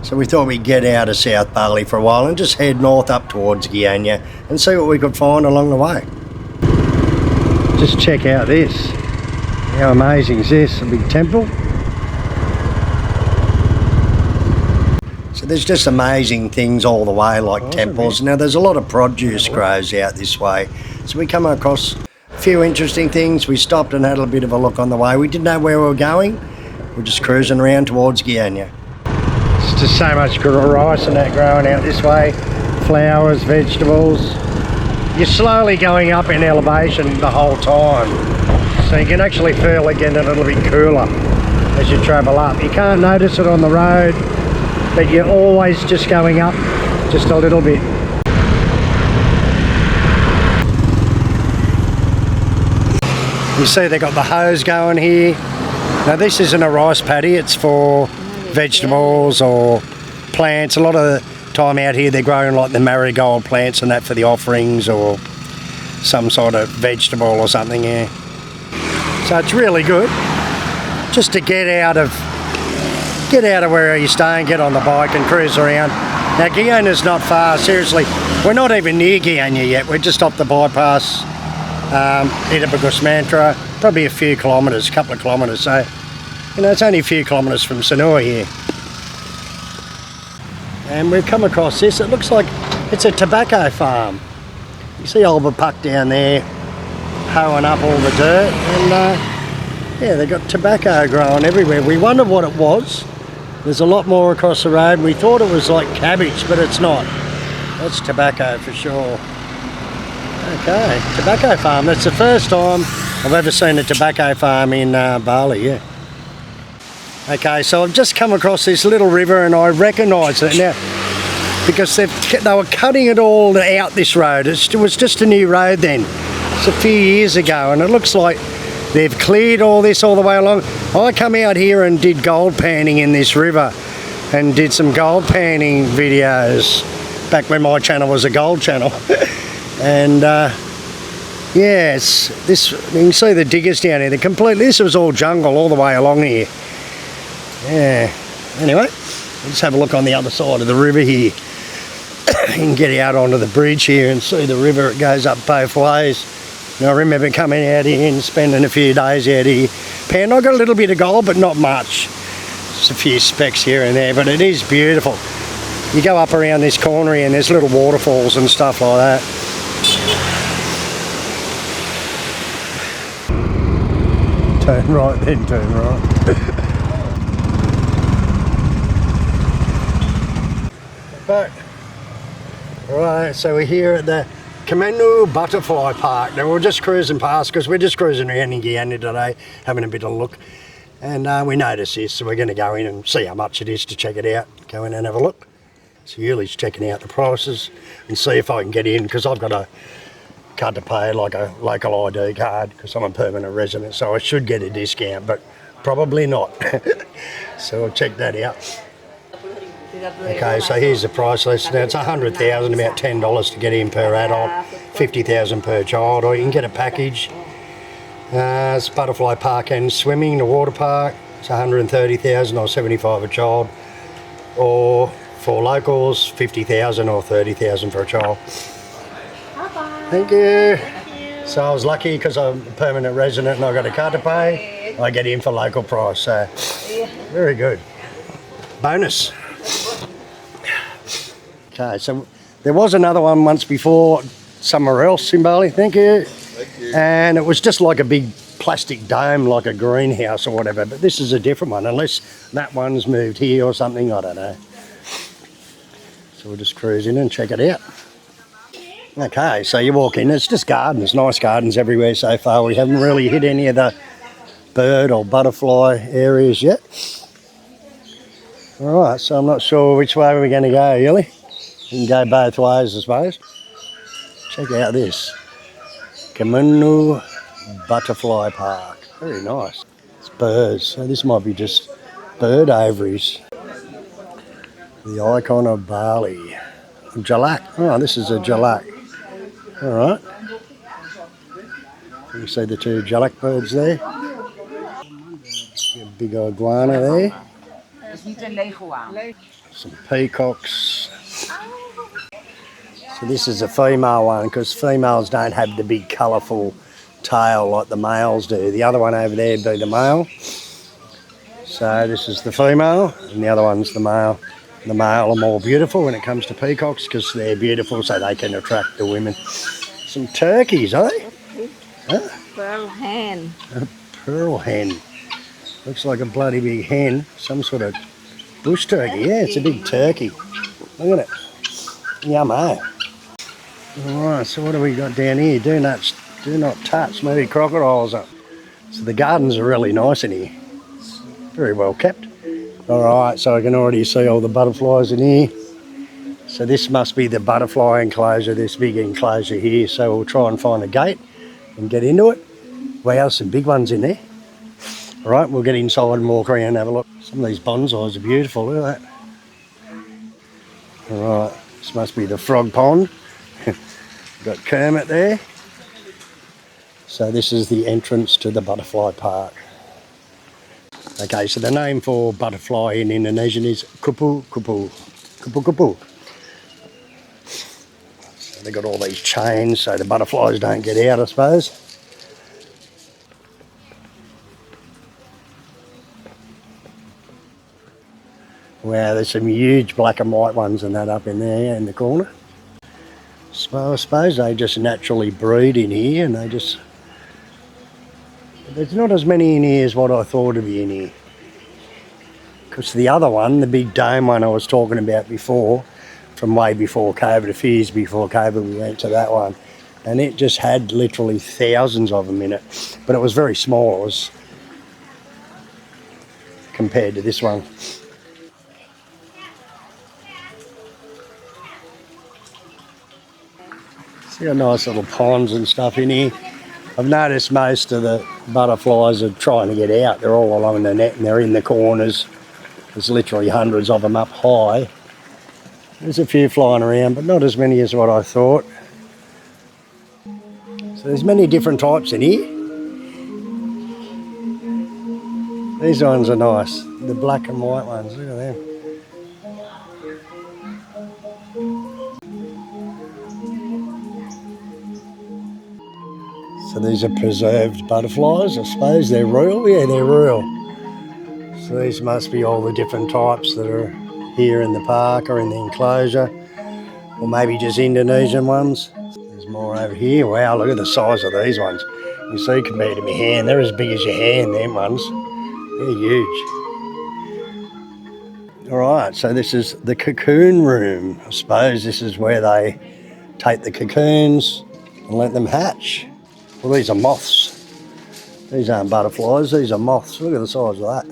So we thought we'd get out of South Bali for a while and just head north up towards Gianyar and see what we could find along the way. Just check out this. How amazing is this? A big temple. So there's just amazing things all the way, like temples. Now there's a lot of produce grows out this way. So we come across a few interesting things. We stopped and had a bit of a look on the way. We didn't know where we were going. We're just cruising around towards Gianyar. It's just so much rice and that growing out this way. Flowers, vegetables. You're slowly going up in elevation the whole time. So you can actually feel it getting a little bit cooler as you travel up. You can't notice it on the road, but you're always just going up just a little bit. You see they got the hose going here. Now this isn't a rice paddy, it's for vegetables or plants. A lot of the time out here they're growing like the marigold plants and that for the offerings or some sort of vegetable or something, yeah. So it's really good just to get out of where you're staying, get on the bike and cruise around. Now Gianyar's not far, seriously. We're not even near Gianyar yet. We're just off the bypass, Mantra, probably a few kilometres, a couple of kilometres. So, you know, it's only a few kilometres from Sanur here. And we've come across this. It looks like it's a tobacco farm. You see Albert Puck down there hoeing up all the dirt, and yeah, they've got tobacco growing everywhere. We wondered what it was. There's a lot more across the road. We thought it was like cabbage, but it's not. That's tobacco for sure. Okay, tobacco farm. That's the first time I've ever seen a tobacco farm in Bali, yeah. Okay, so I've just come across this little river and I recognise it now because they were cutting it all out, this road. It was just a new road then. It's a few years ago, and it looks like they've cleared all this all the way along. I come out here and did gold panning in this river and did some gold panning videos back when my channel was a gold channel. And yes, this, you can see the diggers down here. This was all jungle all the way along here. Yeah, anyway, let's have a look on the other side of the river here. You can get out onto the bridge here and see the river. It goes up both ways. And I remember coming out here and spending a few days out here. Pan, I got a little bit of gold, but not much. Just a few specks here and there, but it is beautiful. You go up around this corner here and there's little waterfalls and stuff like that. Turn right, then turn right. But, right, so we're here at the Kemunuh Butterfly Park. Now we're just cruising past because we're just cruising around in Gianyar today, having a bit of a look. And we noticed this, so we're going to go in and see how much it is to check it out. Go in and have a look. So Yuli's checking out the prices and see if I can get in, because I've got a card to pay, like a local ID card, because I'm a permanent resident, so I should get a discount, but probably not. So I'll check that out. Okay, so here's the price list. Now it's 100,000, about $10 to get in per adult, 50,000 per child, or you can get a package. It's butterfly park and swimming, the water park. It's 130,000 or 75 a child, or for locals 50,000 or 30,000 for a child. Thank you. So I was lucky because I'm a permanent resident and I got a card to pay. I get in for local price, so very good. Bonus. Okay, so there was another one once before somewhere else in Bali. Thank you. Thank you. And it was just like a big plastic dome, like a greenhouse or whatever, but this is a different one, unless that one's moved here or something, I don't know. So we'll just cruise in and check it out. Okay, so you walk in, it's just gardens, nice gardens everywhere so far. We haven't really hit any of the bird or butterfly areas yet. Alright, so I'm not sure which way we're going to go, Yuli. You can go both ways, I suppose. Check out this. Kemunuh Butterfly Park. Very nice. It's birds, so this might be just bird aviaries. The icon of Bali. Jalak. Oh, this is a jalak. Alright. You see the two jalak birds there? A big iguana there. Some peacocks. So this is a female one because females don't have the big colourful tail like the males do. The other one over there would be the male. So this is the female and the other one's the male. The male are more beautiful when it comes to peacocks because they're beautiful so they can attract the women. Some turkeys, eh? Huh? Pearl hen. A pearl hen. Looks like a bloody big hen. Some sort of bush turkey. Yeah, it's a big turkey. Look at it. Yum, eh? Alright, so what do we got down here? Do not touch. Maybe crocodiles up. So the gardens are really nice in here. Very well kept. Alright, so I can already see all the butterflies in here. So this must be the butterfly enclosure, this big enclosure here. So we'll try and find a gate and get into it. Wow, some big ones in there. Alright, we'll get inside and walk around and have a look. Some of these bonsais are beautiful, look at that. Alright, this must be the frog pond. Got Kermit there. So this is the entrance to the butterfly park. Okay, so the name for butterfly in Indonesian is kupu-kupu. Kupu-kupu. So they've got all these chains so the butterflies don't get out, I suppose. Wow, there's some huge black and white ones and that up in there in the corner. So I suppose they just naturally breed in here and they just... There's not as many in here as what I thought would be in here. Because the other one, the big dome one I was talking about before, from way before COVID, a few years before COVID, we went to that one. And it just had literally thousands of them in it. But it was very small, it was compared to this one. See got nice little ponds and stuff in here. I've noticed most of the butterflies are trying to get out. They're all along the net and they're in the corners. There's literally hundreds of them up high. There's a few flying around, but not as many as what I thought. So there's many different types in here. These ones are nice. The black and white ones, look at them. So these are preserved butterflies, I suppose. They're royal? Yeah, they're royal. So these must be all the different types that are here in the park or in the enclosure. Or maybe just Indonesian ones. There's more over here. Wow, look at the size of these ones. You see compared to my hand, they're as big as your hand, them ones. They're huge. Alright, so this is the cocoon room. I suppose this is where they take the cocoons and let them hatch. Well, these are moths. These aren't butterflies, these are moths. Look at the size of that.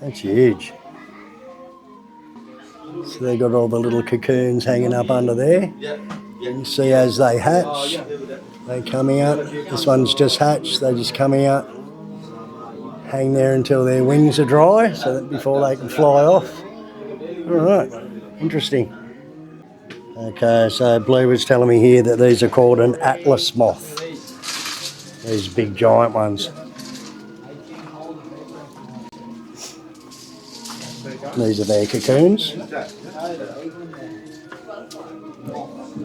That's huge. So they've got all the little cocoons hanging up under there. You see as they hatch, they come out. This one's just hatched, they just come out, hang there until their wings are dry, so that before they can fly off. Alright, interesting. Okay, so Blue was telling me here that these are called an atlas moth. These big giant ones. These are their cocoons.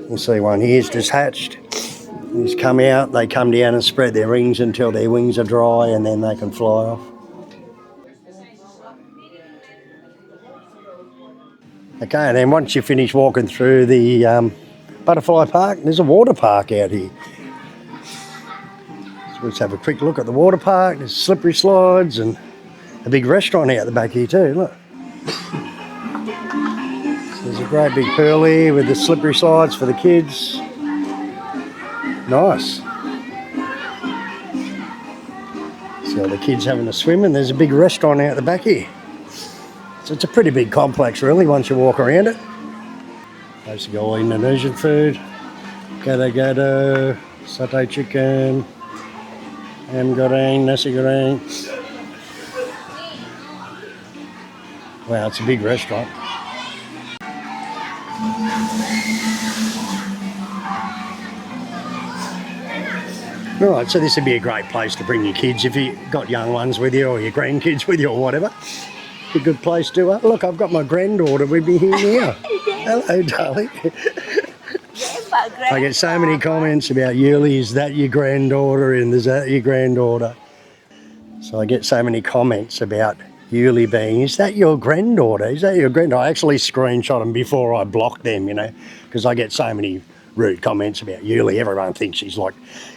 You see one here's just hatched. These come out, they come down and spread their wings until their wings are dry and then they can fly off. Okay, and then once you finish walking through the butterfly park, there's a water park out here. So let's have a quick look at the water park. There's slippery slides and a big restaurant out the back here too, look. So there's a great big pool here with the slippery slides for the kids. Nice. So the kids having a swim and there's a big restaurant out the back here. So it's a pretty big complex really once you walk around it. Basically all Indonesian food. Gado-gado, satay chicken, ayam goreng, nasi goreng. Wow, it's a big restaurant. Alright, so this would be a great place to bring your kids if you've got young ones with you or your grandkids with you or whatever. a good place to. Look, I've got my granddaughter with me here now. Hello, darling. I get so many comments about Yuli. Is that your granddaughter? And is that your granddaughter? So I get so many comments about Yuli being, is that your granddaughter? Is that your granddaughter? I actually screenshot them before I block them, you know, because I get so many rude comments about Yuli. Everyone thinks she's like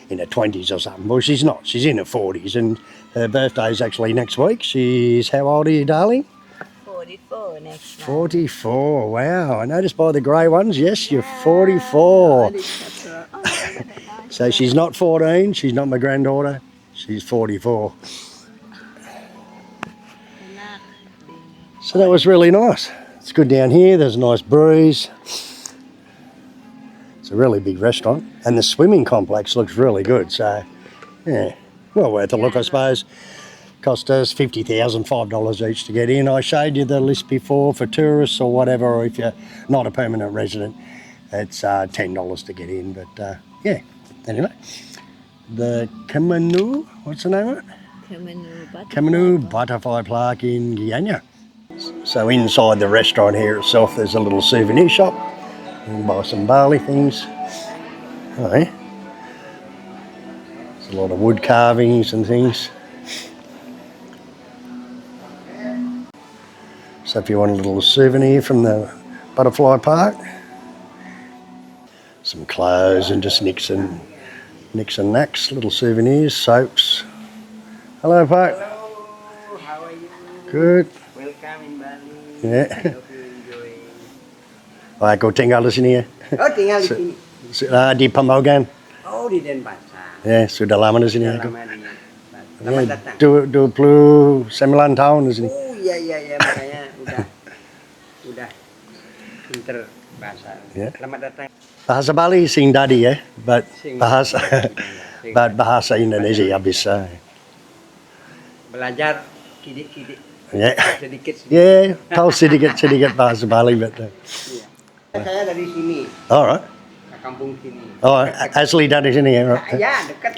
in her 20s or something. Well, she's not. She's in her 40s, and her birthday is actually next week. She's, how old are you, darling? 44 next month. 44, wow. I noticed by the grey ones, yes, you're 44. So she's not 14, she's not my granddaughter, she's 44. So that was really nice. It's good down here, there's a nice breeze. It's a really big restaurant, and the swimming complex looks really good, so yeah, well worth a look, I suppose. Cost us $50,000, $5 each to get in. I showed you the list before for tourists or whatever, or if you're not a permanent resident, it's $10 to get in, but yeah, anyway. The Kemunuh, what's the name of it? Kemunuh Butterfly Park in Gianyar. So inside the restaurant here itself, there's a little souvenir shop. You can buy some Bali things. Oh, yeah. There's a lot of wood carvings and things. So if you want a little souvenir from the butterfly park, some clothes and just nicks and knacks, little souvenirs, soaps. Hello, Park. Hello, how are you? Good. Welcome in Bali. Yeah. I hope you enjoy. Kau tinggal di sini ya? Oh, tinggal di sini. Di Pembogan. Oh, di Denpasar. Ya, sudah lama di sini aku. Lama di Selamat datang. 29 tahun di sini. Oh, iya, makanya udah pinter bahasa. Yeah. Selamat datang. Bahasa Bali sing dadi ya, but Sing bahasa Indonesia ya bisa. Belajar kidik-kidik. Ya. Sedikit. Ya, tahu sedikit bahasa Bali, but. Iya. Saya dari sini. Alright. Ke kampung sini. Oh, asli dari sini ya. Right. Ya, dekat.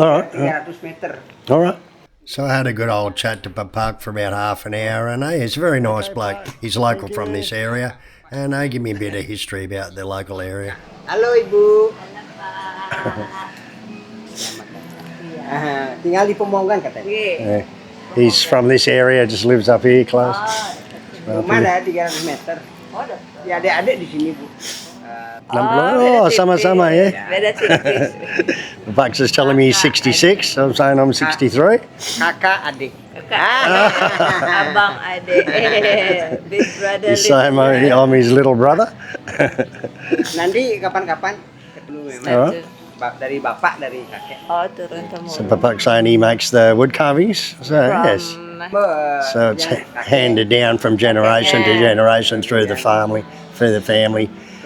Alright. 300 meter. Alright. So I had a good old chat to Park for about half an hour, and he's a very nice bloke. He's local from this area, and they give me a bit of history about the local area. Halo Ibu. Tinggal di Pembogan katanya. Yeah. He's from this area, just lives up here close. Rumah ada 300 meter. Ya adik-adik di sini Bu. Oh, sama-sama ya. Beda tipis. Bucks is telling me he's 66, I'm saying I'm 63. Kakak adik. Abang adik. Big brother. He's saying I'm his little brother. Nanti kapan-kapan ketemu memang. Alright. Dari bapak, dari kakek. Oh, turun temurun. So Buck's saying he makes the wood carvings. So yes. So it's handed down from generation to generation through the family.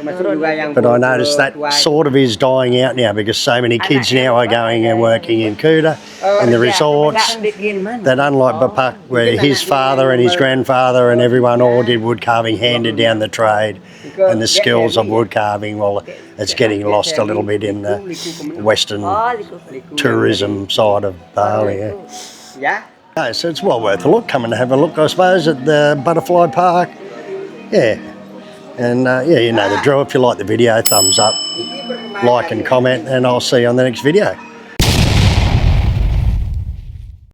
But I noticed that sort of is dying out now because so many kids now are going and working in Kuta and the resorts. That unlike Bapak, where his father and his grandfather and everyone all did wood carving, handed down the trade and the skills of wood carving, well, it's getting lost a little bit in the Western tourism side of Bali. Yeah. So it's well worth a look. Come and have a look, I suppose, at the Butterfly Park. Yeah. And yeah, you know the drill. If you like the video, thumbs up, like and comment, and I'll see you on the next video.